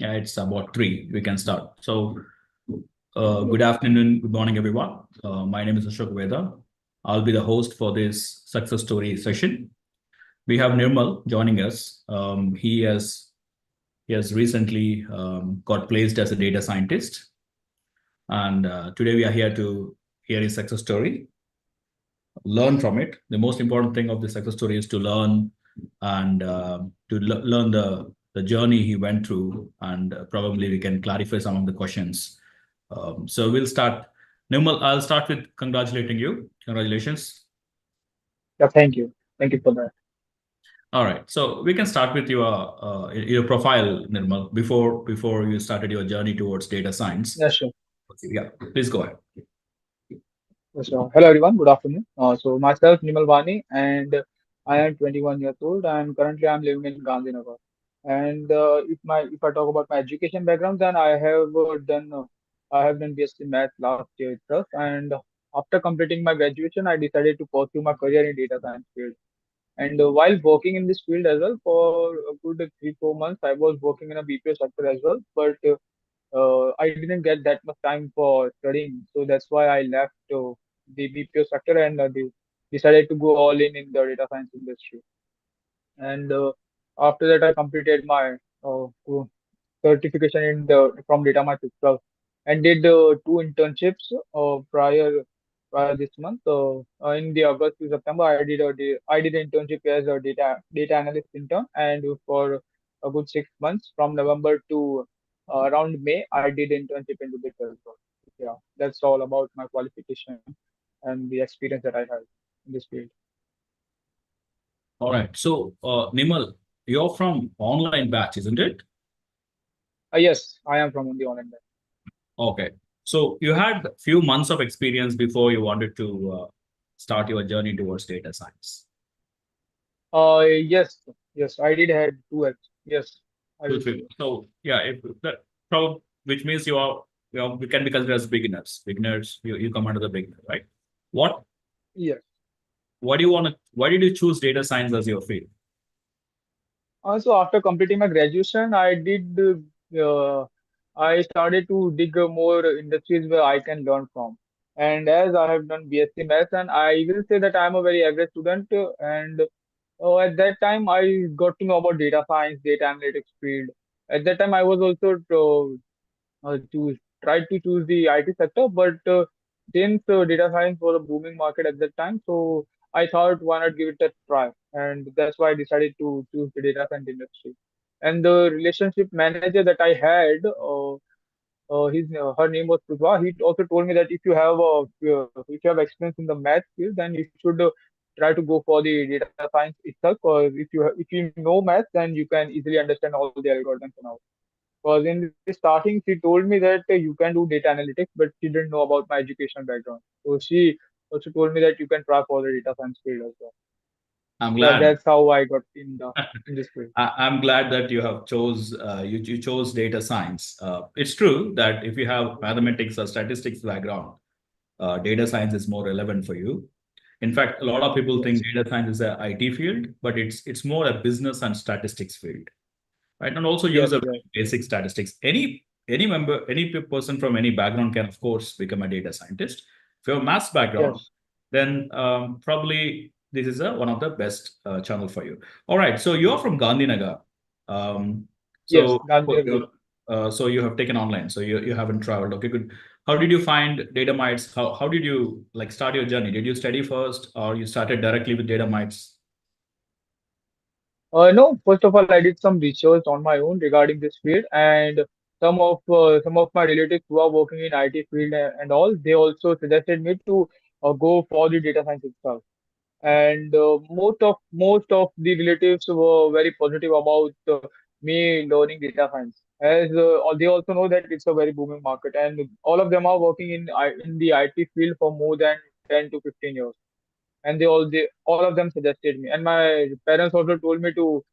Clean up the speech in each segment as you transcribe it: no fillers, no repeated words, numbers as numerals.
Yeah, it's about 3. We can start. So, good afternoon, good morning, everyone. My name is Ashok Veda. I'll be the host for this success story session. We have Nirmal joining us. He has recently got placed as a data scientist, and today we are here to hear his success story, learn from it. The most important thing of the success story is to learn and learn the journey he went through, and probably we can clarify some of the questions. So we'll start. Nirmal, I'll start with congratulating you. Congratulations. Yeah, thank you. Thank you for that. All right. So we can start with your profile, Nirmal, before you started your journey towards data science. Yeah, sure. Yeah, please go ahead. Hello, everyone. Good afternoon. So myself, Nirmal Vani, and I am 21 years old, and currently I'm living in Gandhinagar. And if I talk about my education background, then I have done BSc Math last year itself, and after completing my graduation, I decided to pursue my career in data science field. And while working in this field as well for a good 3 4 months, I was working in a BPO sector as well, but I didn't get that much time for studying, so that's why I left the BPO sector and decided to go all in the data science industry. And after that, I completed my certification in the from DataMites itself and did 2 internships prior this month. In the August to September, I did an internship as a data analyst intern, and for a good 6 months from November to around May, I did internship into the also. Yeah, that's all about my qualification and the experience that I have in this field. All right. So, Nirmal, you're from online batch, isn't it? Yes, I am from the online. Okay. So you had a few months of experience before you wanted to start your journey towards data science. Yes, yes, I did had yes, I Two, will three. say. So yeah, if that probably, which means we can be considered as beginners. Beginners, you come under the beginner, right? What Yes. what do you want to? Why did you choose data science as your field? So after completing my graduation, I started to dig more industries where I can learn from. And as I have done BSc Maths, and I will say that I am a very average student, and at that time I got to know about data science, data analytics field. At that time, I was also choose tried to choose the IT sector, but since data science was a booming market at that time, so I thought why not give it a try, and that's why I decided to choose the data science industry. And the relationship manager that I had, her name was Pratva. He also told me that if you have experience in the math field, then you should try to go for the data science itself. Because if you know math, then you can easily understand all the algorithms and all. Because in the starting, she told me that you can do data analytics, but she didn't know about my educational background. So she also told me that you can try for the data science field as well. I'm Yeah, glad. that's how I got in this field. I'm glad that you have you chose data science. It's true that if you have mathematics or statistics background, data science is more relevant for you. In fact, a lot of people think Yes, data science is a IT field, but it's more a business and statistics field, right? And also use yes, a yes, basic statistics. Any person from any background can, of course, become a data scientist. If you have a maths background, yes, then probably this is one of the best channel for you. All right, so you're from Gandhinagar. Um, yes. so Gandhi. so you have taken online, so you haven't traveled. Okay, good. How did you find DataMites? How did you like start your journey? Did you study first, or you started directly with DataMites? No, first of all, I did some research on my own regarding this field, and some of my relatives who are working in IT field and all, they also suggested me to go for the data science itself. And most of the relatives were very positive about me learning data science, as they also know that it's a very booming market, and all of them are working in the IT field for more than 10 to 15 years, and they all of them suggested me, and my parents also told me uh, to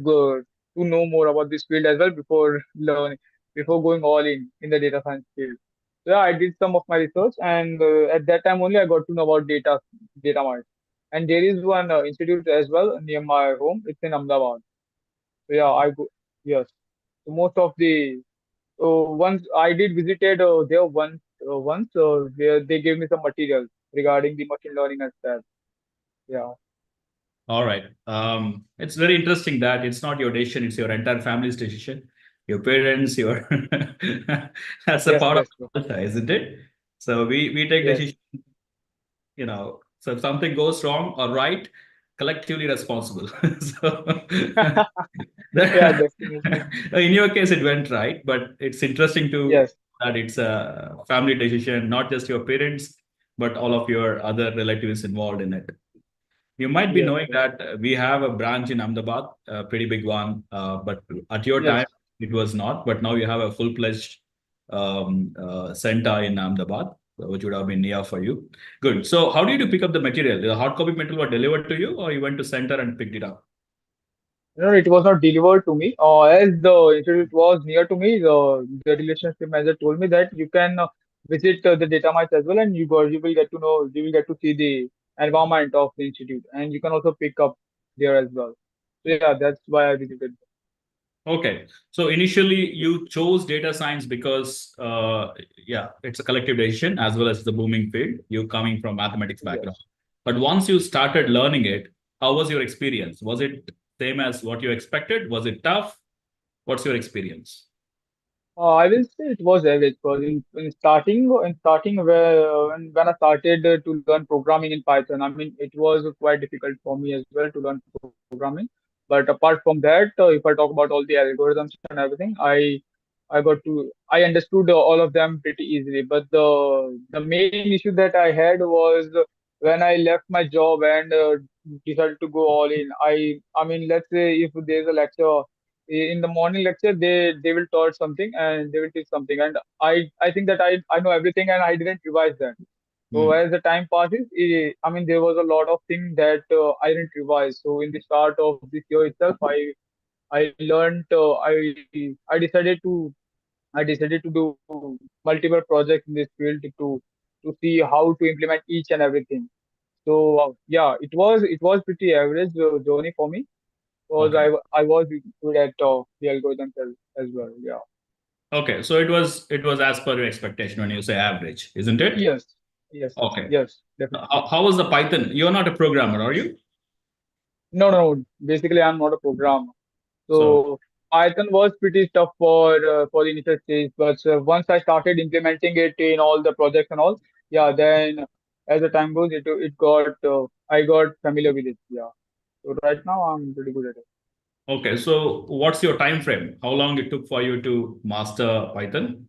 go to know more about this field as well before going all in the data science field. So yeah, I did some of my research, and at that time only I got to know about data mart. And there is one institute as well near my home. It's in Ahmedabad. So yeah, I go. Yes. So most of the once I did visited there once where they gave me some materials regarding the machine learning and stuff. Yeah. All right. It's very interesting that it's not your decision; it's your entire family's decision. Your parents, your that's a Yes, part of that's true. the culture, isn't it? So we take Yes. decisions, so if something goes wrong or right, collectively responsible. So Yeah, the- definitely. in your case, it went right, but it's interesting to Yes. that it's a family decision, not just your parents, but all of your other relatives involved in it. You might be Yes. knowing Yes. that we have a branch in Ahmedabad, a pretty big one, but at your time, Yes. it was not. But now you have a full-fledged center in Ahmedabad, which would have been near for you. Good. So, how did you pick up the material? The hard copy material was delivered to you, or you went to center and picked it up? No, it was not delivered to me. As the institute was near to me, the relationship manager told me that you can visit the data mines as well, and you will get to know, you will get to see the environment of the institute, and you can also pick up there as well. So yeah, that's why I visited. Okay. So initially you chose data science because, yeah, it's a collective decision as well as the booming field. You're coming from mathematics background. Yes. But once you started learning it, how was your experience? Was it same as what you expected? Was it tough? What's your experience? I will say it was average because in starting when I started to learn programming in Python, I mean it was quite difficult for me as well to learn programming. But apart from that, if I talk about all the algorithms and everything, I understood all of them pretty easily. But the main issue that I had was when I left my job and decided to go all in. I mean let's say if there's a lecture in the morning lecture they will taught something and they will teach something and I think that I know everything and I didn't revise that. So Hmm. as the time passes, I mean there was a lot of things that I didn't revise. So in the start of this year itself, I learned I decided to do multiple projects in this field to see how to implement each and everything. So yeah, it was pretty average journey for me because Okay. I was good at the algorithms as well. Yeah. Okay. So it was as per your expectation when you say average, isn't it? Yes. Yes. Okay. Yes. Definitely. How was the Python? You're not a programmer, are you? No, no. Basically, I'm not a programmer. So So Python was pretty tough for the initial stage, but once I started implementing it in all the projects and all, yeah, then as the time goes, it got I got familiar with it. Yeah. So right now I'm pretty good at it. okay, so what's your time frame? How long it took for you to master Python?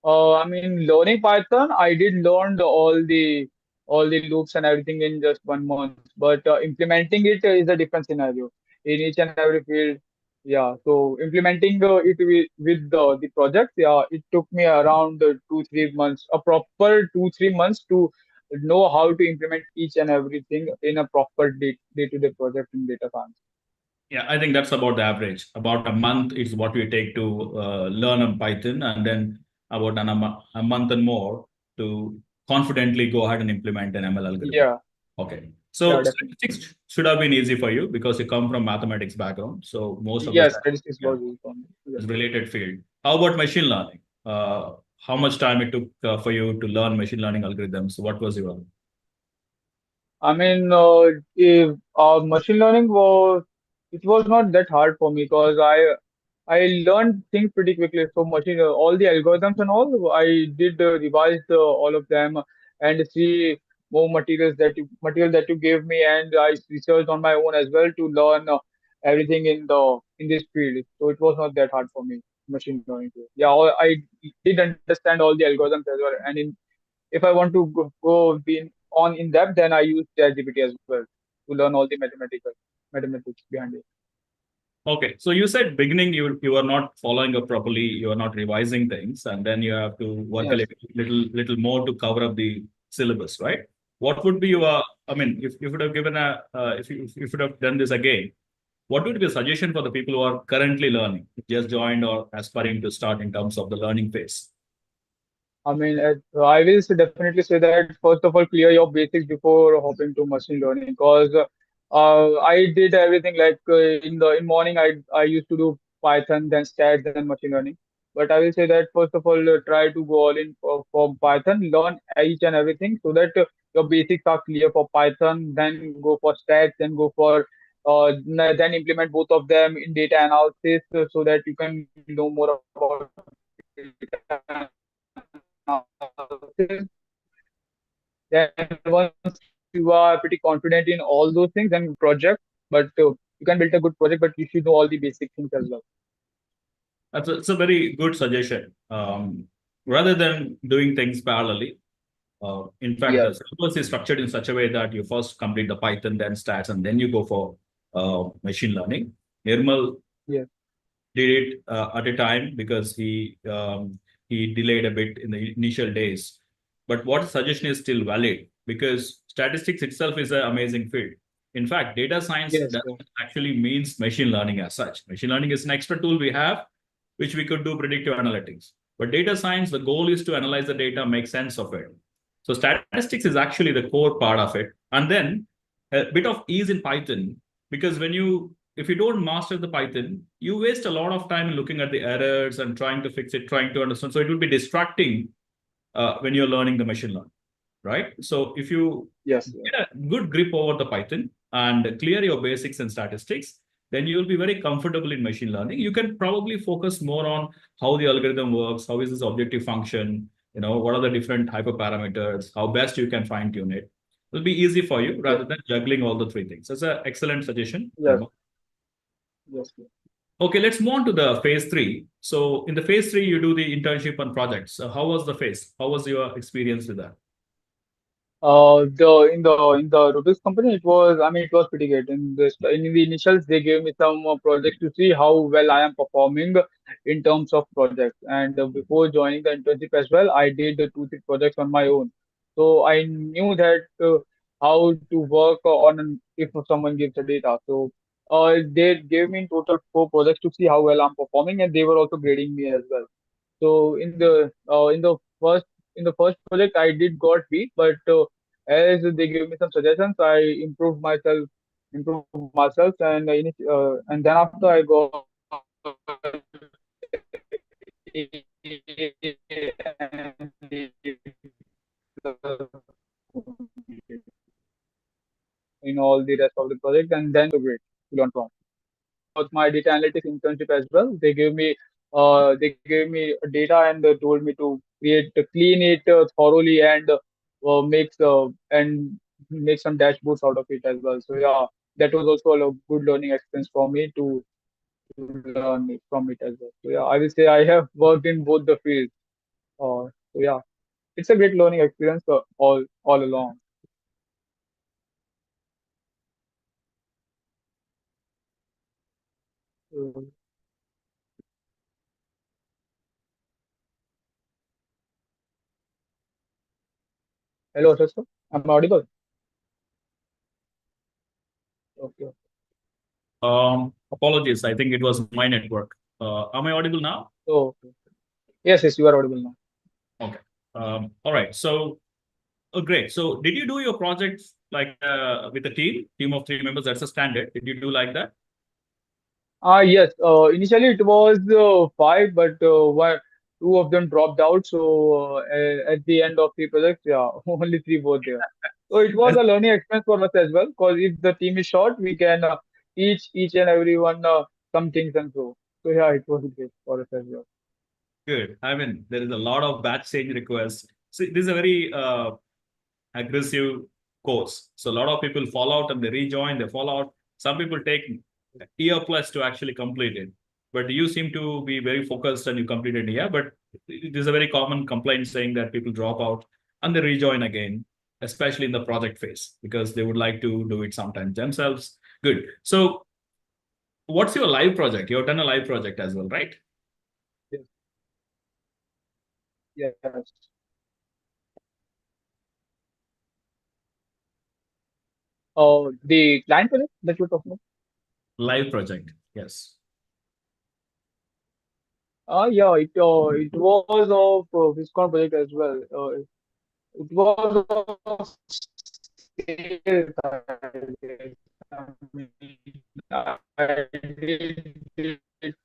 I mean, learning Python, I did learn all the loops and everything in just 1 month. But implementing it is a different scenario in each and every field. Yeah. So implementing it with the project, yeah, it took me around 2 3 months, a proper 2 3 months to know how to implement each and everything in a proper day-to-day project in data science. Yeah, I think that's about the average. About a month is what we take to learn on Python, and then about a month and more to confidently go ahead and implement an ML algorithm. Yeah. Okay. Yeah. So Definitely. statistics should have been easy for you because you come from mathematics background. So most of the Yes. stuff, Statistics yeah, was used for me. Yes. is related field. How about machine learning? How much time it took for you to learn machine learning algorithms? What was your I mean, if, machine learning was it was not that hard for me because I learned things pretty quickly. So machine all the algorithms and all I did revise all of them and see more material that you gave me and I researched on my own as well to learn everything in this field. So it was not that hard for me machine learning. Yeah, I did understand all the algorithms as well and if I want to go be on in depth, then I use ChatGPT as well to learn all the mathematics behind it. Okay, so you said beginning you are not following up properly, you are not revising things, and then you have to work a Yes. little more to cover up the syllabus, right? What would be your, I mean, if you would have given a, if you would have done this again, what would be a suggestion for the people who are currently learning, just joined or aspiring to start in terms of the learning phase? I mean, I will definitely say that first of all, clear your basics before hopping to machine learning. Because I did everything like in morning, I used to do. Python, then stats, then machine learning. But I will say that first of all, try to go all in for Python, learn each and everything so that your basics are clear for Python. Then go for stats, then go for then implement both of them in data analysis so that you can know more about then once you are pretty confident in all those things, then project. But you can build a good project, but you should know all the basic things as well. It's a very good suggestion. Rather than doing things parallelly, in fact, the Yes, syllabus is structured in such a way that you first complete the Python, then stats, and then you go for machine learning. Nirmal yes, did it at a time because he delayed a bit in the initial days. But what suggestion is still valid because statistics itself is an amazing field. In fact, data science yes, doesn't actually means machine learning as such. Machine learning is an extra tool we have, which we could do predictive analytics. But data science, the goal is to analyze the data, make sense of it. So statistics is actually the core part of it. And then a bit of ease in Python, because when you if you don't master the Python, you waste a lot of time looking at the errors and trying to fix it, trying to understand. So it will be distracting when you're learning the machine learning, right? So if you yes, yes, get a good grip over the Python and clear your basics and statistics, then you will be very comfortable in machine learning. You can probably focus more on how the algorithm works, how is this objective function, what are the different hyperparameters, how best you can fine tune it. It'll be easy for you yes, rather than juggling all the three things. That's an excellent suggestion. yes, yes, yes. Okay, let's move on to the phase three. So in the phase three, you do the internship and projects. So how was the phase? How was your experience with that? In the Rubik's company, it was, I mean, it was pretty good. In the initials, they gave me some projects to see how well I am performing in terms of projects. And before joining the internship as well, I did 2, 3 projects on my own. So I knew that how to work if someone gives a data. So they gave me in total 4 projects to see how well I'm performing, and they were also grading me as well. So in the first project I did got B, but as they gave me some suggestions, I improved myself, and then after I got in all the rest of the project, and then great to learn from. Was my data analytics internship as well. They gave me data and told me to clean it thoroughly and make some dashboards out of it as well. So yeah, that was also a good learning experience for me to learn from it as well. So yeah, I will say I have worked in both the fields. So yeah, it's a great learning experience all along. So, hello, Shastra. I'm audible. Okay. Apologies, I think it was my network. Am I audible now? So yes, yes, you are audible now. Okay. All right. So, great. So, did you do your projects like with a team of three members? That's a standard. Did you do like that? Yes. Initially it was 5, but 2 of them dropped out. So at the end of the project, yeah, only 3 were there. So it was That's a learning experience for us as well. Because if the team is short, we can teach each and everyone some things and so. So yeah, it was great for us as well. good. I mean, there is a lot of batch change requests. See, this is a very aggressive course. So a lot of people fall out and they rejoin, they fall out. Some people take a year plus to actually complete it. But you seem to be very focused and you completed a year. But it is a very common complaint saying that people drop out and they rejoin again, especially in the project phase, because they would like to do it sometimes themselves. Good. So what's your live project? You've done a live project as well, right? Yes. Yes. The client project that you're talking about? Live project. Yes. Yeah, it was of Viscon project as well. It was of sales, I guess. I did it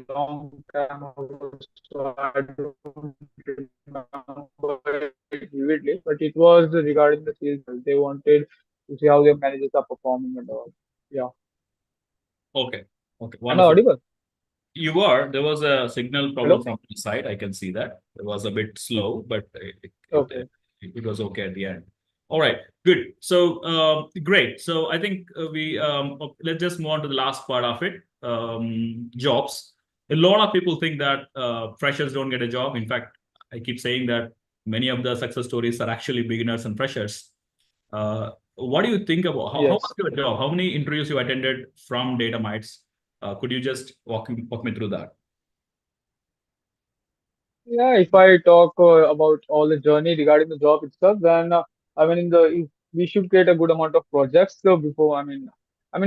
long time ago, so I don't remember it vividly, but it was regarding the sales. They wanted to see how their managers are performing and all. Yeah. Okay. Okay. Am I Wonderful. audible? You were. There was a signal problem Hello? from the side. I can see that. It was a bit slow, but Okay. it was okay at the end. All right. Good. So great. So I think let's just move on to the last part of it. Jobs. A lot of people think that freshers don't get a job. In fact, I keep saying that many of the success stories are actually beginners and freshers. What do you think about how was Yes. your job? How many interviews you attended from DataMites? Could you just walk me through that? Yeah, if I talk about all the journey regarding the job itself, then I mean, we should create a good amount of projects before. I mean,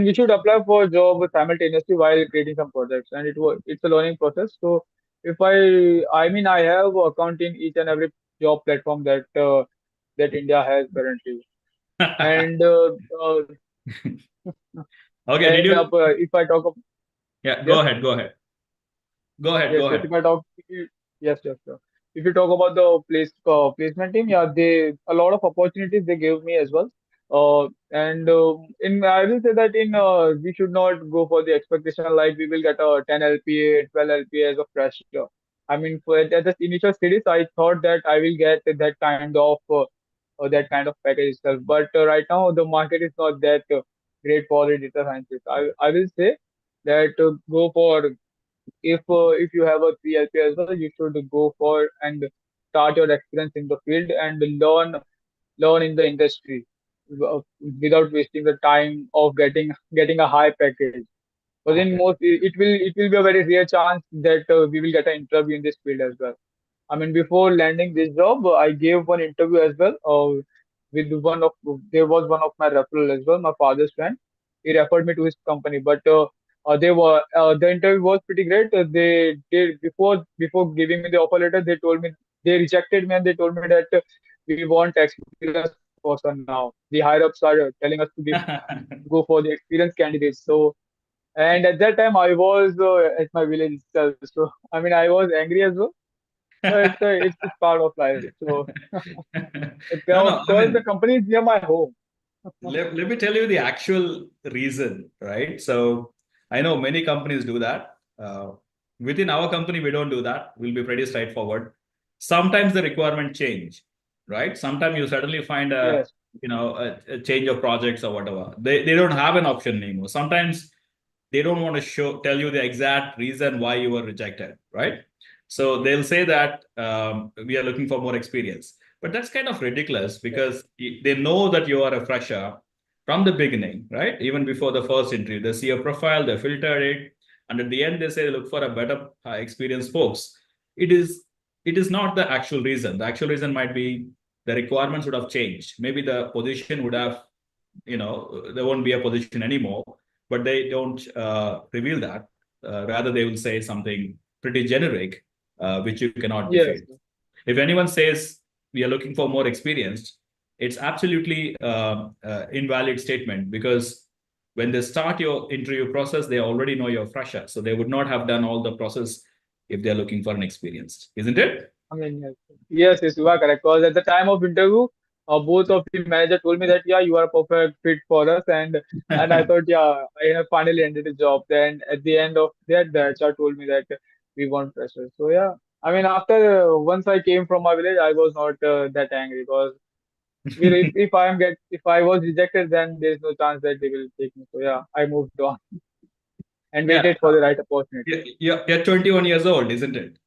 we should apply for a job simultaneously while creating some projects, and it's a learning process. So, if I mean, I have account in each and every job platform that India has currently, and uh, Okay, did you? if I talk of Yeah, go yes. ahead, go ahead. Go ahead, Yes, go yes. ahead. Yes, yes, sir. If you talk about the placement team, yeah, they a lot of opportunities they gave me as well. And in I will say that in we should not go for the expectation like we will get a 10 LPA, 12 LPA as a fresher. I mean, for at the initial stages, I thought that I will get that kind of package itself. But right now, the market is not that great for the data scientists. I will say that go for if you have a 3 LP as well, you should go for and start your experience in the field and learn in the industry uh, without wasting the time of getting a high package. Because in Okay. most it will be a very rare chance that we will get an interview in this field as well. I mean, before landing this job, I gave one interview as well. With one of There was one of my referral as well, my father's friend. He referred me to his company, but the interview was pretty great. They did before giving me the offer letter. They rejected me and they told me that we want experienced person now. The higher ups are telling us to go for the experienced candidates. So and at that time I was at my village itself. So I mean I was angry as well, but it's part of life. So No, no, I because the mean, company is near my home. let me tell you the actual reason, right? So I know many companies do that. Within our company, we don't do that. We'll be pretty straightforward. Sometimes the requirement change, right? Sometimes you suddenly find Yes, a change of projects or whatever. They don't have an option anymore. Sometimes they don't want to tell you the exact reason why you were rejected, right? So they'll say that we are looking for more experience, but that's kind of ridiculous yes, because they know that you are a fresher from the beginning, right? Even before the first interview, they see your profile, they filter it, and at the end they say look for a better experienced folks. It is it is not the actual reason. The actual reason might be the requirements would have changed. Maybe the position would have, there won't be a position anymore, but they don't reveal that. Rather, they will say something pretty generic, which you cannot yes, defeat. If anyone says we are looking for more experienced, it's absolutely invalid statement because when they start your interview process, they already know you're fresher. So they would not have done all the process if they're looking for an experienced, isn't it? I mean, yes, yes, yes, you are correct. Because at the time of interview, both of the manager told me that yeah, you are a perfect fit for us, and I thought yeah, I have finally ended the job. Then at the end of that, the HR told me that we want freshers. So yeah, I mean, after once I came from my village, I was not that angry because if I was rejected, then there is no chance that they will take me. So yeah, I moved on and Yeah. waited for the right opportunity. You're 21 years old, isn't it?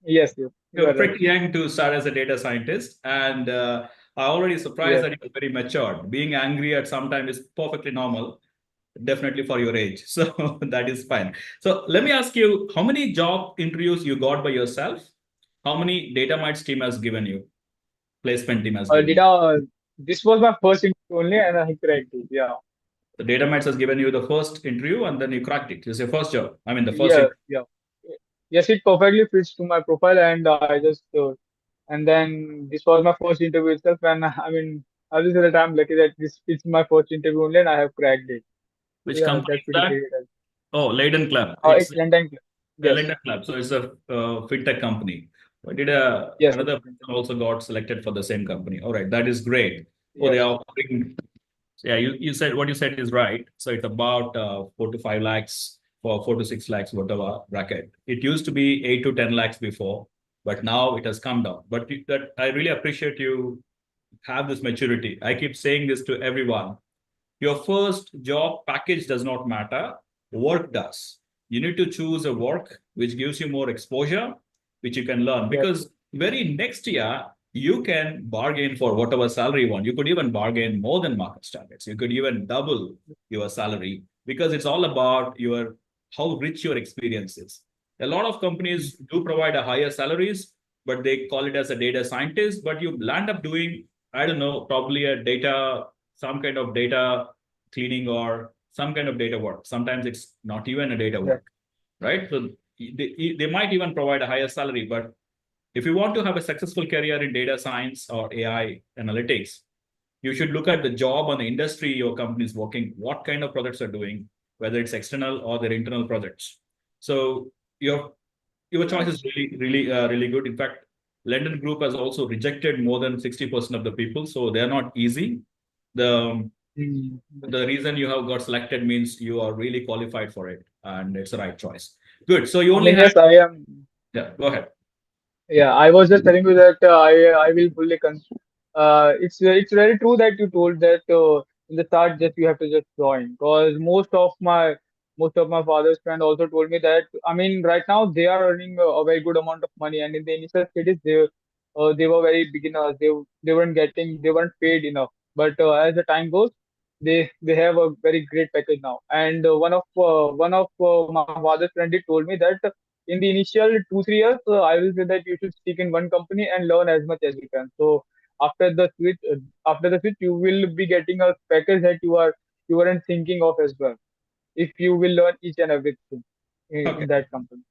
Yes, yes, you You're are right. pretty young to start as a data scientist, and I'm already surprised Yes. that you're very matured. Being angry at some time is perfectly normal, definitely for your age. So that is fine. So let me ask you, how many job interviews you got by yourself? How many data mites team has given you? Placement team has given you. This was my first interview only, and I cracked it. Yeah. The data mites has given you the first interview, and then you cracked it. It's your first job. I mean, the first Yeah, interview. yeah. Yes, it perfectly fits to my profile, and I just and then this was my first interview itself, and I mean, I will say that I'm lucky that this it's my first interview only and I have cracked it. Which Yeah, company that's is pretty that? great. Oh, Lenden Club. It's Lenden Club. Yes, Lenden Club. So it's a fintech company. But did yes, another it's person also got selected for the same company? All right, that is great. Oh, they yes, are offering. Yeah, you said what you said is right. So it's about 4 to 5 lakhs for 4 to 6 lakhs, whatever bracket. It used to be 8 to 10 lakhs before, but now it has come down. But that I really appreciate you have this maturity. I keep saying this to everyone. Your first job package does not matter, work does. You need to choose a work which gives you more exposure, which you can learn. yes, Because very next year, you can bargain for whatever salary you want. You could even bargain more than market standards. You could even double your salary because it's all about your how rich your experience is. A lot of companies do provide a higher salaries, but they call it as a data scientist. But you land up doing, I don't know, probably a data, some kind of data cleaning or some kind of data work. Sometimes it's not even a data yes. work, right? So they might even provide a higher salary. But if you want to have a successful career in data science or AI analytics, you should look at the job and the industry your company is working, what kind of projects are doing, whether it's external or their internal projects. So your choice is Nice. really good. In fact, London Group has also rejected more than 60% of the people, so they're not easy. The Yes. the reason you have got selected means you are really qualified for it and it's the right choice. Good. So you I only mean, had, yes, I am. yeah, go ahead. Yeah, I was just telling you that I will fully it's very true that you told that in the start just you have to just join because most of my father's friend also told me that I mean right now they are earning a very good amount of money and in the initial stages they were very beginners they weren't paid enough but as the time goes they have a very great package now and one of my father's friend he told me that in the initial 2 3 years, I will say that you should stick in one company and learn as much as you can. So after the switch, you will be getting a package that you weren't thinking of as well. If you will learn each and everything in Okay. that company.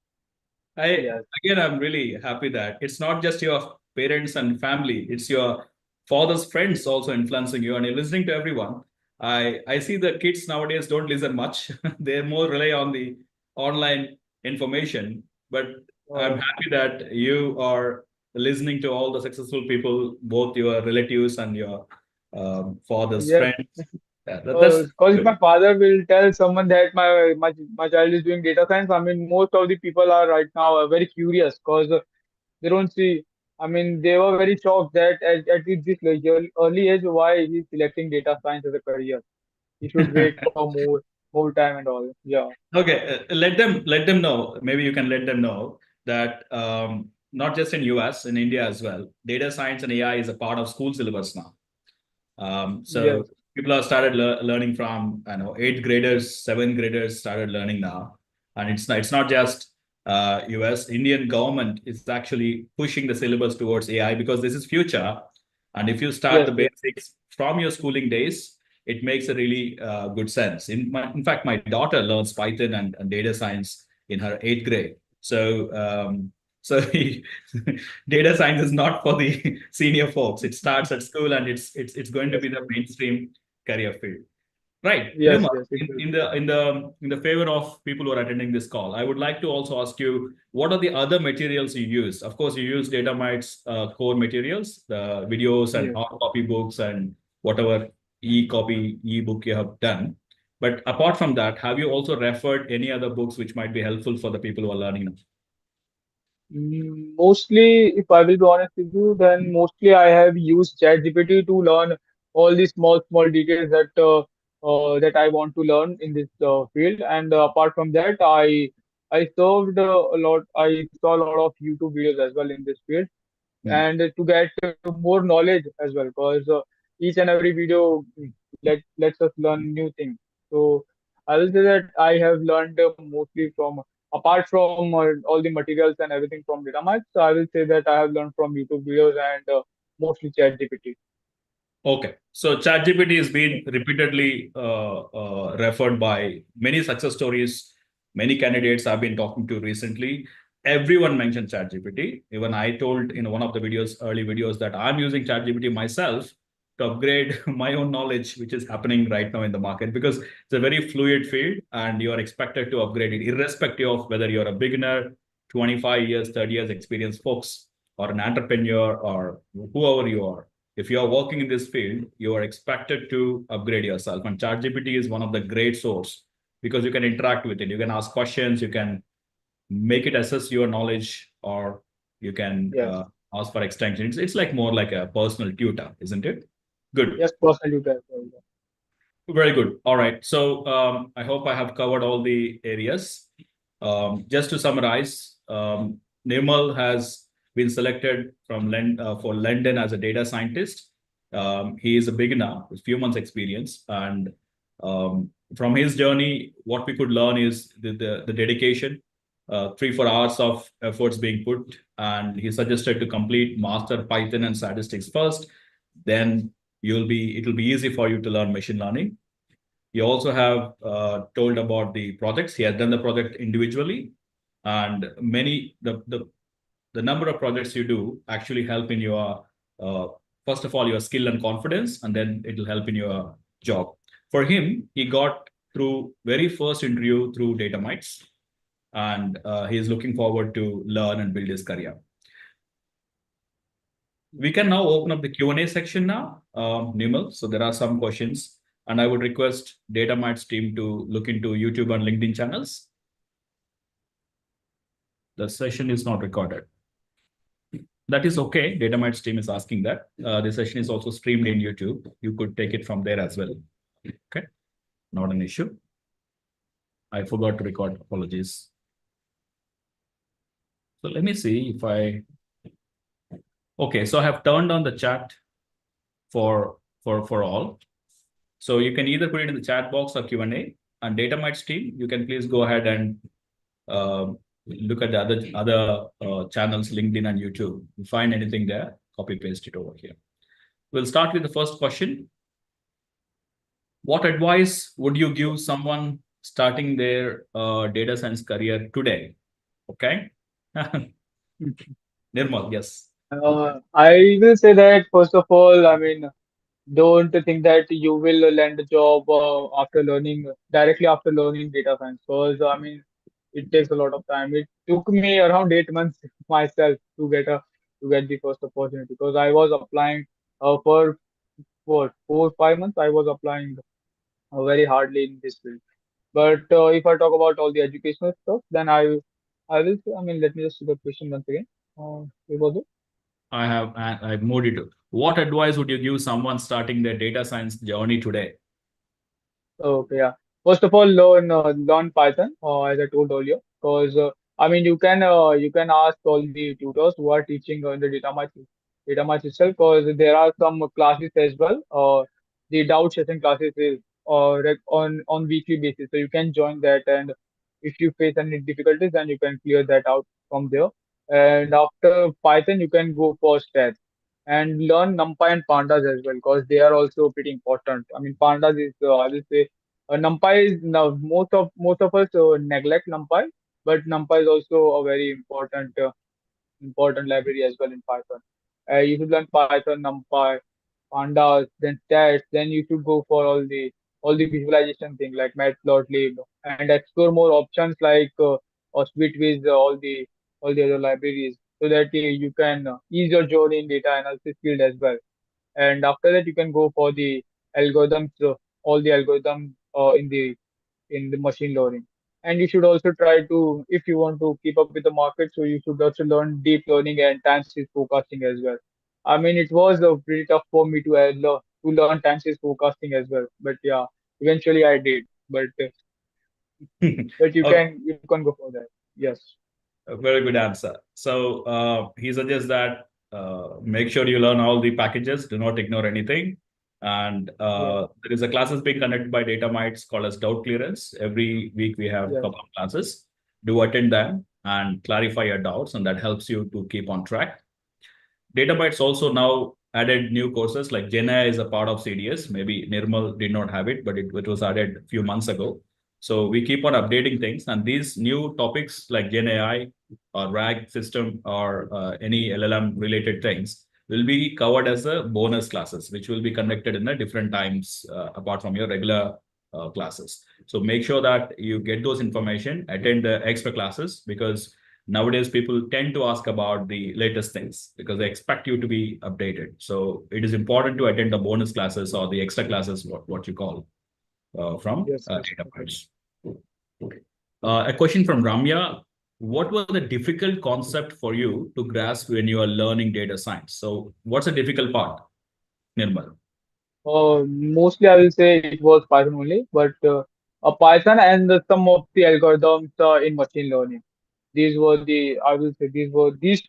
I Yes, again, I'm really happy that it's not just your parents and family; it's your father's friends also influencing you, and you're listening to everyone. I see the kids nowadays don't listen much; they more rely on the online information. But I'm uh, happy that you are listening to all the successful people, both your relatives and your father's yes. friends. Yeah, that's Because if my good. father will tell someone that my child is doing data science, I mean most of the people are right now very curious because they don't see. I mean, they were very shocked that at this like, early age, why he's selecting data science as a career. He should wait for more time and all. Yeah. Okay, let them know. Maybe you can let them know that not just in US, in India as well, data science and AI is a part of school syllabus now. So Yes. people have started learning from, I know, eighth graders, seventh graders started learning now, and it's not just US. Indian government is actually pushing the syllabus towards AI because this is future, and if you start Yes. the Yes. basics from your schooling days, it makes a really good sense. In fact, my daughter learns Python and data science in her eighth grade. So data science is not for the senior folks. It starts at school and it's going to Yes. be the mainstream career field. Right. Yes. Nirmal, Yes. It will in be. the favor of people who are attending this call, I would like to also ask you what are the other materials you use? Of course, you use DataMites core materials, the videos and Yes. hard copy books and whatever e-copy, e-book you have done. But apart from that, have you also referred any other books which might be helpful for the people who are learning now? Mostly, if I will be honest with you, then mostly I have used ChatGPT to learn all the small details that I want to learn in this field. And apart from that, I served a lot. I saw a lot of YouTube videos as well in this field, Hmm. and to get more knowledge as well, because each and every video lets us learn new things. So I will say that I have learned mostly from apart from all the materials and everything from DataMites. So I will say that I have learned from YouTube videos and mostly ChatGPT. Okay. So ChatGPT has been repeatedly referred by many success stories. Many candidates I've been talking to recently. Everyone mentioned ChatGPT. Even I told in one of the videos, early videos, that I'm using ChatGPT myself to upgrade my own knowledge, which is happening right now in the market, because it's a very fluid field and you are expected to upgrade it irrespective of whether you're a beginner, 25 years, 30 years experienced folks, or an entrepreneur, or whoever you are. If you are working in this field, you are expected to upgrade yourself. And ChatGPT is one of the great source because you can interact with it. You can ask questions, you can make it assess your knowledge, or you can Yes. ask for extension. It's like more like a personal tutor, isn't it? Good. Yes, personal user as well. Very good. All right. So I hope I have covered all the areas. Just to summarize, Nirmal has been selected from for Lenden as a data scientist. He is a beginner with few months experience, and from his journey, what we could learn is the dedication, 3-4 hours of efforts being put, and he suggested to complete master Python and statistics first. Then it will be easy for you to learn machine learning. You also have told about the projects. He has done the project individually, and the number of projects you do actually help in your first of all your skill and confidence, and then it will help in your job. For him, he got through very first interview through DataMites, and he is looking forward to learn and build his career. We can now open up the Q&A section now, Nirmal. So there are some questions, and I would request DataMites team to look into YouTube and LinkedIn channels. The session is not recorded. That is okay. DataMites team is asking that. The session is also streamed in YouTube. You could take it from there as well. Okay, not an issue. I forgot to record. Apologies. So let me see if I. Okay, so I have turned on the chat for all. So you can either put it in the chat box or Q&A. And DataMites team, you can please go ahead and look at the other channels, LinkedIn and YouTube. If you find anything there, copy paste it over here. We'll start with the first question. What advice would you give someone starting their data science career today? Okay. Nirmal, yes. I will say that first of all, I mean, don't think that you will land a job after learning directly after learning data science. Because I mean, it takes a lot of time. It took me around 8 months myself to get the first opportunity because I was applying for what 4 5 months. I was applying very hardly in this field. But if I talk about all the educational stuff, then I will say, I mean, let me just see the question once again. What was it? I've moved it. What advice would you give someone starting their data science journey today? Okay, yeah. First of all, learn Python, as I told earlier, because I mean you can ask all the tutors who are teaching in the data mites itself, because there are some classes as well. The doubt session classes is on weekly basis, so you can join that, and if you face any difficulties, then you can clear that out from there. And after Python, you can go for stats and learn NumPy and Pandas as well, because they are also pretty important. I mean, Pandas is I will say NumPy is now most of us neglect NumPy, but NumPy is also a very important library as well in Python. You should learn Python, NumPy, Pandas, then stats. Then you should go for all the visualization thing like Matplotlib and explore more options like or SweetWiz, all the other libraries, so that you can ease your journey in data analysis field as well. And after that, you can go for the algorithms, all the algorithms in the machine learning. And you should also try to, if you want to keep up with the market, so you should also learn deep learning and time series forecasting as well. I mean, it was pretty tough for me to learn time series forecasting as well, but yeah, eventually I did. But Okay. you can go for that. Yes. A very good answer. So he suggests that make sure you learn all the packages. Do not ignore anything. And Yeah. there is a classes being conducted by DataMites called as Doubt Clearance. Every week we have a Yes. couple of classes. Do attend them and clarify your doubts, and that helps you to keep on track. DataBytes also now added new courses like GenAI is a part of CDS. Maybe Nirmal did not have it, but it was added a few months ago. So we keep on updating things, and these new topics like GenAI or RAG system or any LLM related things will be covered as a bonus classes, which will be conducted in a different times apart from your regular classes. So make sure that you get those information, attend the extra classes, because nowadays people tend to ask about the latest things because they expect you to be updated. So it is important to attend the bonus classes or the extra classes, what you call from Yes, yes, okay. DataMites. A question from Ramya. What was the difficult concept for you to grasp when you are learning data science? So what's the difficult part, Nirmal? Mostly I will say it was Python only, but Python and some of the algorithms in machine learning. These were the, I will say these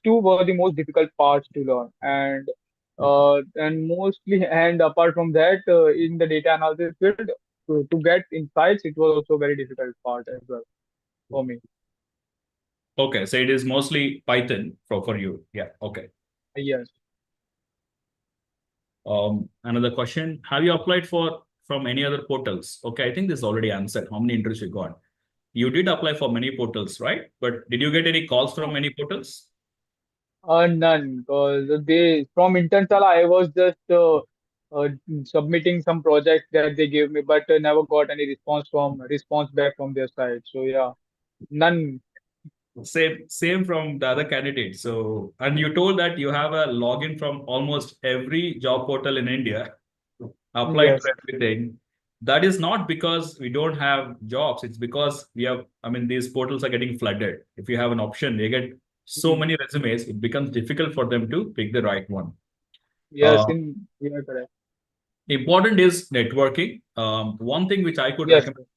two were the most difficult parts to learn. And mostly, and apart from that, in the data analysis field, to get insights, it was also a very difficult part as well for me. Okay, so it is mostly Python for you. Yeah, okay. Yes. Another question. Have you applied for from any other portals? Okay, I think this is already answered. How many interviews you got? You did apply for many portals, right? But did you get any calls from any portals? None, because they from Internsala I was just uh, submitting some project that they gave me, but never got any response back from their side. So yeah, none. Same from the other candidates. So, and you told that you have a login from almost every job portal in India, applied Yes. to everything. That is not because we don't have jobs. It's because we have, I mean, these portals are getting flooded. If you have an option, they get so Mm. many resumes, it becomes difficult for them to pick the right one. Yes, Uh, in you are correct. Important is networking. One thing which I could Yes. recommend,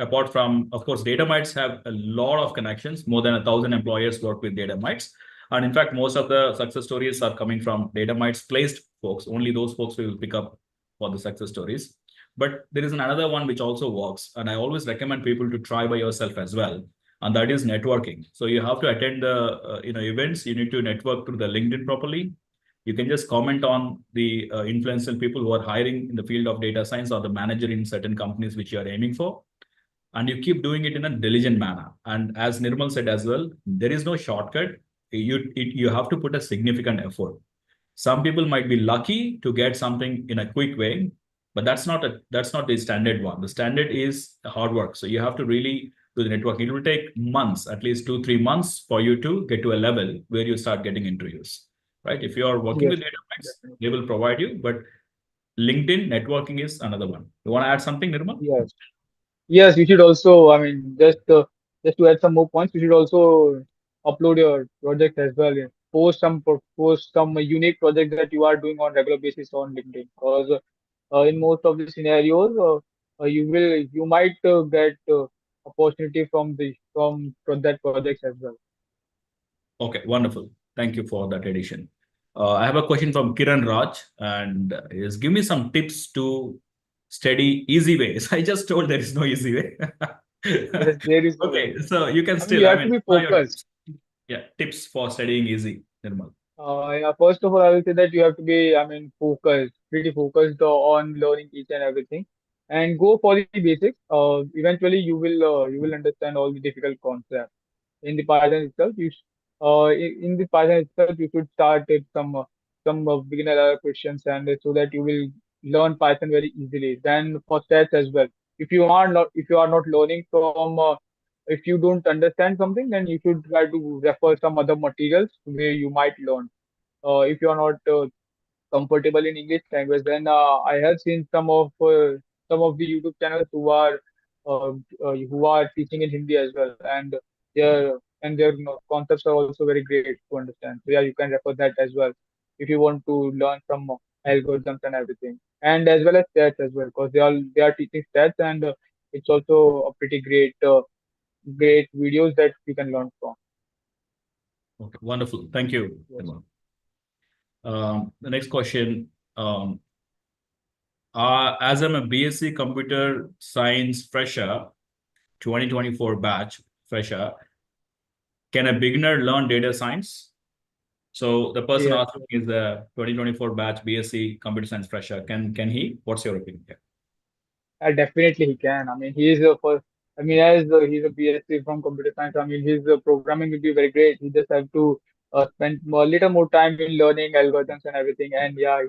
apart from, of course, DataMites have a lot of connections. More than 1,000 employers work with DataMites, and in fact, most of the success stories are coming from DataMites placed folks. Only those folks we will pick up for the success stories. But there is another one which also works, and I always recommend people to try by yourself as well, and that is networking. So you have to attend the events. You need to network through the LinkedIn properly. You can just comment on the influential people who are hiring in the field of data science or the manager in certain companies which you are aiming for. And you keep doing it in a diligent manner. And as Nirmal said as well, there is no shortcut. You have to put a significant effort. Some people might be lucky to get something in a quick way, but that's not the standard one. The standard is hard work. So you have to really do the networking. It will take months, at least 2 3 months, for you to get to a level where you start getting interviews. Right? If you are working Yes. with Databricks, Definitely. they will provide you. But LinkedIn networking is another one. You want to add something, Nirmal? Yes. Yes, you should also, I mean, just to add some more points, you should also upload your project as well. Yeah. Post some unique project that you are doing on regular basis on LinkedIn. Because in most of the scenarios, you might get opportunity from that project as well. Okay, wonderful. Thank you for that addition. I have a question from Kiran Raj, and is give me some tips to study easy ways. I just told there is no easy way. Yes, there is no way. Okay, so you can I mean, you still, I have to mean, be what are your focused. tips? Yeah, tips for studying easy, Nirmal. Yeah, first of all, I will say that you have to be, I mean, focused, pretty focused on learning each and everything, and go for the basics. Eventually, you will understand all the difficult concepts in the Python itself. In the Python itself, you should start with some beginner level questions, and so that you will learn Python very easily. Then for stats as well. If you are not learning if you don't understand something, then you should try to refer some other materials where you might learn. If you are not comfortable in English language, then I have seen some of the YouTube channels uh, who are teaching in Hindi as well, their concepts are also very great to understand. So yeah, you can refer that as well if you want to learn some algorithms and everything, and as well as stats as well, because they are teaching stats, and it's also a pretty great videos that you can learn from. Okay, wonderful. Thank you, Yes. Nirmal. The next question. As I'm a BSc Computer Science fresher, 2024 batch fresher, can a beginner learn data science? So the person Yes. asking is the 2024 batch BSc Computer Science fresher. Can he? What's your opinion here? Definitely he can. I mean, he is a first. I mean, as he's a BSc from computer science, I mean, his programming will be very great. He just have to spend a little more time in learning algorithms and everything. And yeah,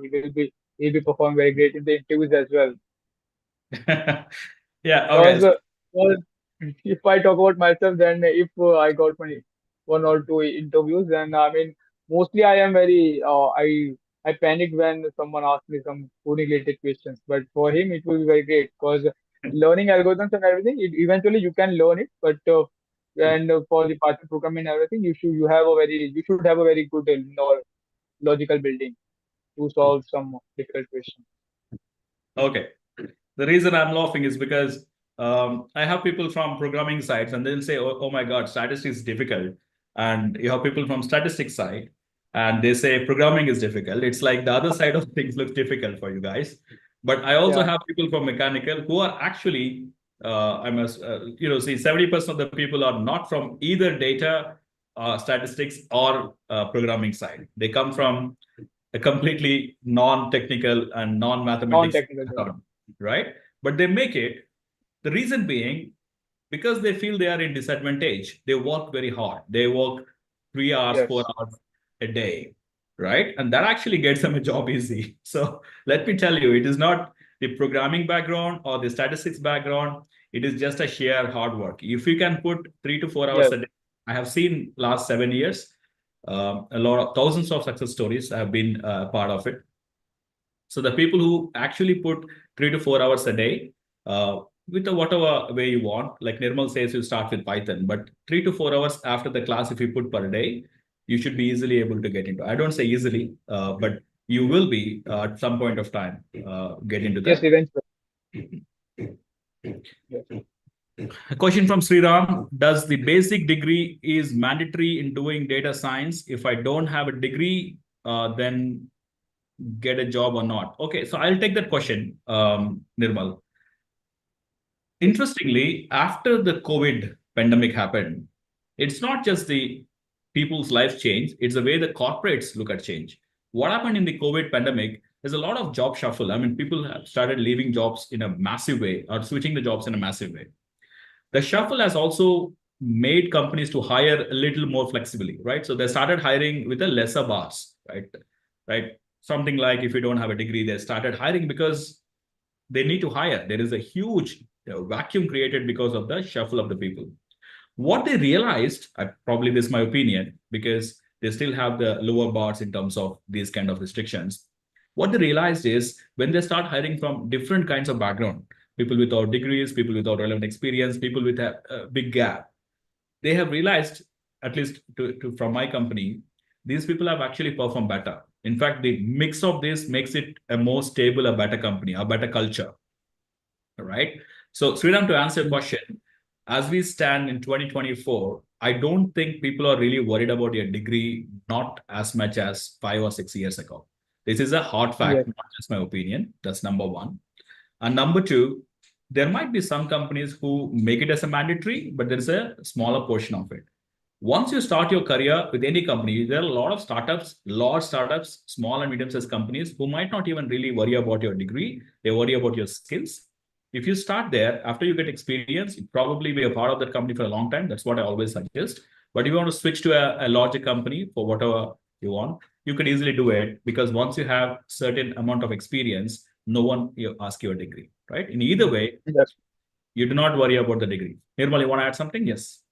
he'll be performing very great in the interviews as well. Yeah, okay. Because well, if I talk about myself, then if I got my one or two interviews, then I mean, mostly I am very I panic when someone asks me some coding related questions. But for him, it will be very great because learning algorithms and everything, eventually you can learn it. But and for the Python programming and everything, you should have a very good logical building to solve some difficult questions. Okay. The reason I'm laughing is because I have people from programming sides and they'll say, oh my God, statistics is difficult. And you have people from statistics side and they say programming is difficult. It's like the other side of things looks difficult for you guys. But I also Yeah, have people from mechanical who are actually, I must, see, 70% of the people are not from either data, statistics, or programming side. They come from a completely non-technical and non-mathematics non-technical. background, right? But they make it. The reason being because they feel they are in disadvantage. They work very hard. They work 3 hours, four Yes, hours a day, right? And that actually gets them a job easy. So let me tell you, it is not the programming background or the statistics background. It is just a sheer hard work. If you can put 3 to 4 hours yes, a day, I have seen last 7 years, a lot of thousands of success stories. I have been part of it. So the people who actually put 3 to 4 hours a day, with the whatever way you want, like Nirmal says, you start with Python, but 3 to 4 hours after the class, if you put per day, you should be easily able to get into. I don't say easily, but you will be at some point of time get into yes, that. eventually. Yes. A question from Sriram: does the basic degree is mandatory in doing data science? If I don't have a degree, then get a job or not? Okay, so I'll take that question, Nirmal. Interestingly, after the COVID pandemic happened, it's not just the people's lives change, it's the way the corporates look at change. What happened in the COVID pandemic is a lot of job shuffle. I mean, people have started leaving jobs in a massive way or switching the jobs in a massive way. The shuffle has also made companies to hire a little more flexibly, right? So they started hiring with a lesser bars, right? Right. Something like if you don't have a degree, they started hiring because they need to hire. There is a huge vacuum created because of the shuffle of the people. What they realized, probably this is my opinion, because they still have the lower bars in terms of these kind of restrictions. What they realized is when they start hiring from different kinds of background, people without degrees, people without relevant experience, people with a big gap, they have realized, at least from my company, these people have actually performed better. In fact, the mix of this makes it a more stable, a better company, a better culture, right? So, Sriram, to answer your Mm. question, as we stand in 2024, I don't think people are really worried about your degree, not as much as 5 or 6 years ago. This is a hard Yes, fact, not just my opinion. That's number one. And number two, there might be some companies who make it as a mandatory, but there's a smaller portion of it. Once you start your career with any company, there are a lot of startups, large startups, small and medium-sized companies who might not even really worry about your degree. They worry about your skills. If you start there, after you get experience, you probably be a part of that company for a long time. That's what I always suggest. But if you want to switch to a larger company for whatever you want, you could easily do it because once you have certain amount of experience, no one you ask your degree, right? In either way, yes. you do not worry about the degree. Nirmal, you want to add something? Yes.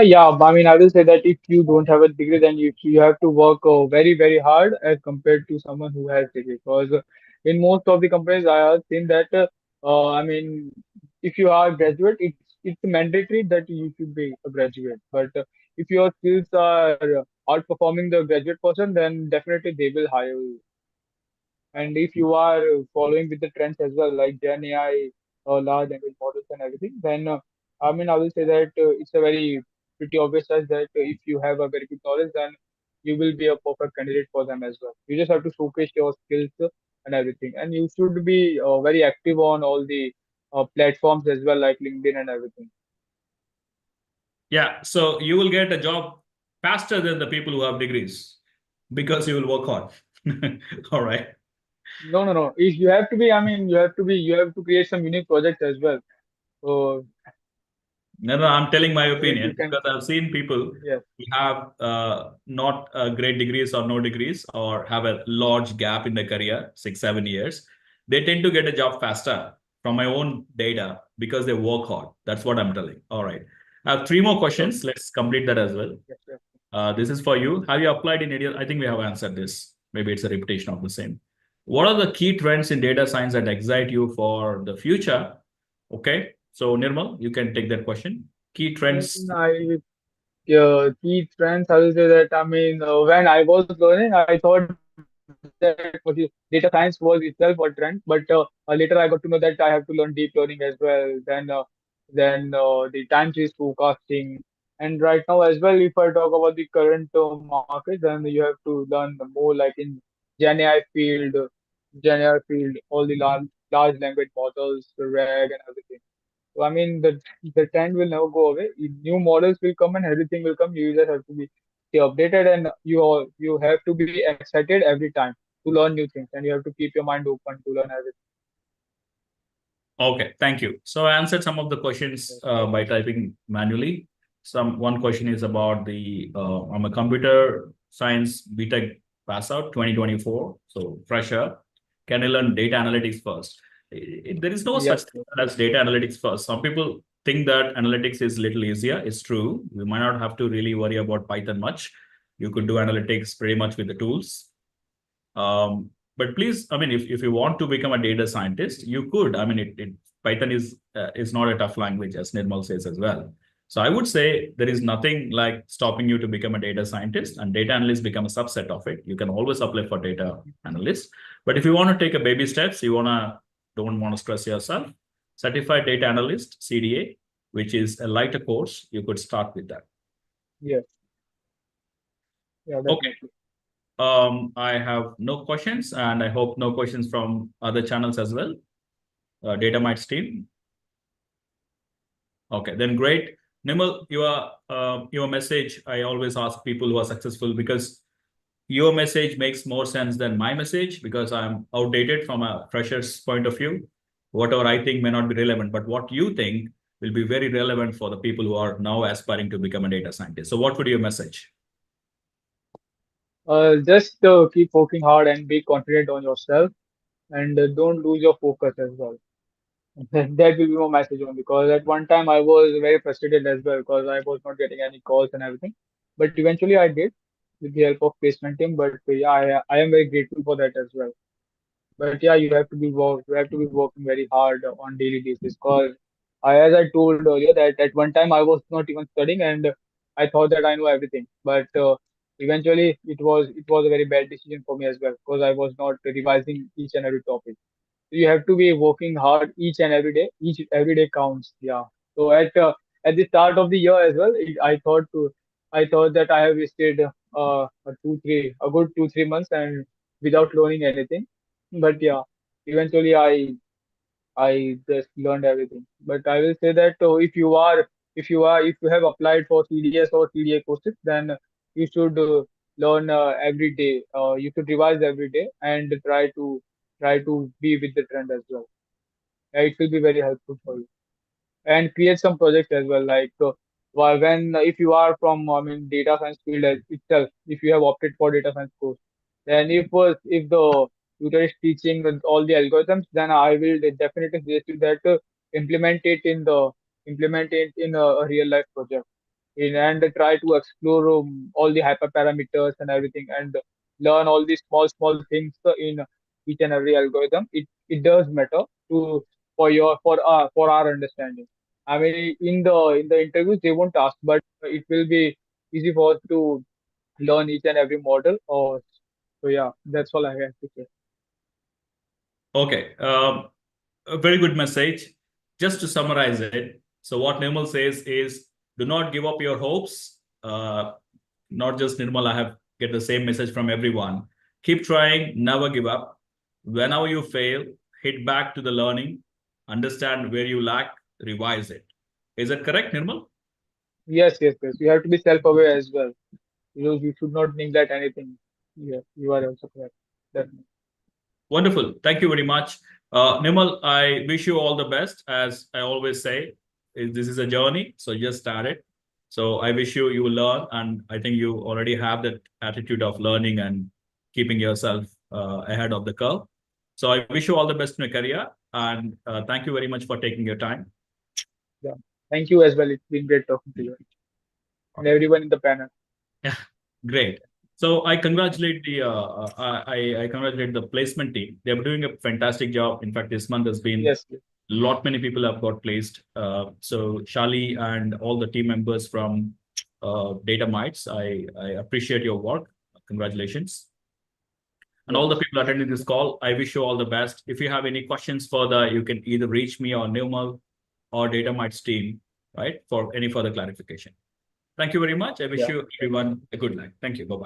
Yeah, I mean, I will say that if you don't have a degree, then you have to work very, very hard as compared to someone who has degree. Because in most of the companies, I have seen that, I mean, if you are a graduate, it's mandatory that you should be a graduate. But if your skills are outperforming the graduate person, then definitely they will hire you. And if you are following with the trends as well, like Gen AI, large language models and everything, then I mean, I will say that it's a very pretty obvious as that if you have a very good knowledge, then you will be a perfect candidate for them as well. You just have to showcase your skills and everything. And you should be very active on all the platforms as well, like LinkedIn and everything. Yeah, so you will get a job faster than the people who have degrees because you will work hard. All right. No, no, no. If you have to be, I mean, you have to create some unique projects as well. So No, I'm telling my So if you opinion can, because I've seen people yes, who have not great degrees or no degrees or have a large gap in their career, 6, 7 years. They tend to get a job faster from my own data because they work hard. That's what I'm telling. All right. I have 3 more sure, questions. Let's complete that as well. yes, yes. This is for you. Have you applied in India? I think we have answered this. Maybe it's a repetition of the same. What are the key trends in data science that excite you for the future? Okay. So, Nirmal, you can take that question. Key trends. Key trends, I will say that, I mean, when I was learning, I thought that data science was itself a trend, but later I got to know that I have to learn deep learning as well. Then the time series forecasting, and right now as well, if I talk about the current market, then you have to learn more like in Gen AI field, all the large language models, the RAG, and everything. So I mean, the trend will never go away. New models will come and everything will come. You just have to be stay updated, and you have to be excited every time to learn new things, and you have to keep your mind open to learn everything. Okay, thank you. So I answered some of the questions Yes, yes, by typing manually. One question is about I'm a computer science BTech pass out 2024, so fresher. Can I learn data analytics first? There is no such yes, thing yes, as data analytics first. Some people think that analytics is little easier. It's true. You might not have to really worry about Python much. You could do analytics pretty much with the tools. But please, I mean, if you want to become a data scientist, you could. I mean, Python is not a tough language, as Nirmal says as well. So I would say there is nothing like stopping you to become a data scientist, and data analyst become a subset of it. You can always apply for data analyst. But if you want to take a baby steps, don't want to stress yourself. Certified data analyst (CDA), which is a lighter course, you could start with that. yes, yeah, Okay. definitely. I have no questions, and I hope no questions from other channels as well. DataMites team. Okay, then great. Nimal, your message. I always ask people who are successful because your message makes more sense than my message because I'm outdated from a fresher's point of view. Whatever I think may not be relevant, but what you think will be very relevant for the people who are now aspiring to become a data scientist. So, what would your message? Just keep working hard and be confident on yourself, and don't lose your focus as well. That will be my message on, because at one time I was very frustrated as well because I was not getting any calls and everything. But eventually I did with the help of placement team. But yeah, I am very grateful for that as well. But yeah, you have to be working very hard on daily basis, because as I told earlier, that at one time I was not even studying, and I thought that I know everything. But eventually it was a very bad decision for me as well, because I was not revising each and every topic. You have to be working hard each and every day. Each every day counts. Yeah. So at the start of the year as well, I thought that I have wasted a good 2 3 months and without learning anything. But yeah, eventually I just learned everything. But I will say that if you have applied for CDS or CDA courses, then you should learn every day. You should revise every day and try to be with the trend as well. It will be very helpful for you, and create some projects as well. Like when if you are from, I mean, data science field itself, if you have opted for data science course, then if the tutor is teaching with all the algorithms, then I will definitely suggest you that implement it in the implement it in a real life project, and try to explore all the hyperparameters and everything, and learn all these small things in each and every algorithm. It does matter to for our understanding. I mean, in the interviews they won't ask, but it will be easy for us to learn each and every model. Or so yeah, that's all I have to say. Okay. A very good message. Just to summarize it, so what Nirmal says is do not give up your hopes. Not just Nirmal, I have get the same message from everyone. Keep trying, never give up. Whenever you fail, hit back to the learning, understand where you lack, revise it. Is that correct, Nirmal? Yes, yes, yes. You have to be self-aware as well. You should not neglect anything. Yeah, you are also correct. Definitely. Wonderful. Thank you very much. Nirmal, I wish you all the best, as I always say. This is a journey, so just start it. So I wish you will learn, and I think you already have that attitude of learning and keeping yourself ahead of the curve. So I wish you all the best in your career, and thank you very much for taking your time. Yeah. Thank you as well. It's been great talking to you and everyone in the panel. Yeah, great. So I congratulate I congratulate the placement team. They're doing a fantastic job. In fact, this month has been Yes, yes. lot many people have got placed. So Shali and all the team members from DataMites, I appreciate your work. Congratulations. And all the Yes. people attending this call, I wish you all the best. If you have any questions further, you can either reach me or Nirmal or DataMites team, right, for any further clarification. Thank you very much. I wish Yeah. you everyone a good night. Thank you. Bye-bye.